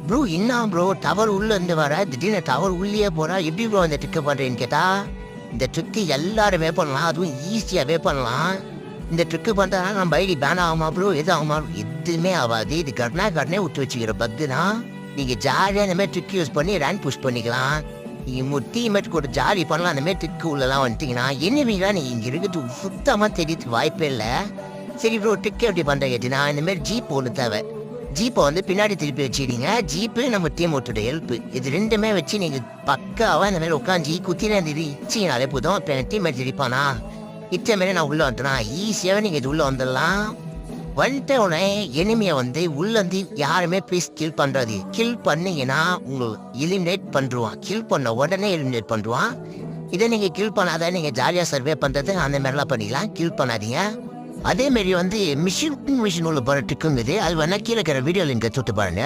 Bro என்ன bro tower உள்ள இருந்து வர திடீர்னு டவர் உள்ளே போறா எப்படி ப்ரோ இந்த ட்ரிக்கை பண்றேன்னு கேட்டா இந்த ட்ரிக்கு எல்லாருமே பண்ணலாம், அதுவும் ஈஸியாகவே பண்ணலாம். இந்த ட்ரிக்கு பண்ணுறதுனால நம்ம ஐடி பேன் ஆகுமா ப்ரோ எது ஆகுமா எதுவுமே ஆகாது. இது கடனே விட்டு வச்சுக்கிற பக்குனா நீங்கள் ஜாலியாக இந்த மாதிரி ட்ரிக் யூஸ் பண்ணி ரேங்க் புஷ் பண்ணிக்கலாம். நீங்கள் டீம்மேட் கூட ஜாலி பண்ணலாம். அந்த மாதிரி ட்ரிக்கு உள்ளலாம் வந்துட்டிங்கன்னா என்னவீங்களா நீங்கள் இங்கே இருக்கிறது சுத்தமாக தெரியறதுக்கு வாய்ப்பே இல்லை. சரி ப்ரோ ட்ரிக் எப்படி பண்ணுறேன் கேட்டினா இந்தமாரி ஜீப் ஒன்று தேவை. ஜீப்பை வந்து பின்னாடி திருப்பி வச்சுக்கிட்டீங்க. ஜீப்பு நம்ம டீமோட்டோட ஹெல்ப்பு இது ரெண்டுமே வச்சு நீங்கள் பக்காவாக இந்த மாதிரி உட்காந்து குத்தின இச்சிங்கனாலே போதும். இப்போ என் டீம்மேட் இருப்பானா இச்ச மாரி நான் உள்ளே வந்துட்டேன்னா ஈஸியாகவே நீங்கள் இது உள்ளே வந்துடலாம். வந்துட்ட உடனே எனிமையை வந்து உள்ளேருந்து யாருமே ப்ளீஸ் கில் பண்ணுறது. கில் பண்ணிங்கன்னா உங்களுக்கு எலிமினேட் பண்ணுருவான். கில் பண்ண உடனே எலிமினேட் பண்ணுவான். இதை நீங்கள் கில் பண்ணாதான் நீங்கள் ஜாலியாக சர்வே பண்ணுறது அந்த மாதிரிலாம் பண்ணிக்கலாம். கில் பண்ணாதீங்க. அதேமாரி வந்து மிஷின் உள்ள போகிற ட்ரிக்குங்குது அது வேணா கீழே இருக்கிற வீடியோ லிங்கை சுட்டு பாருங்க.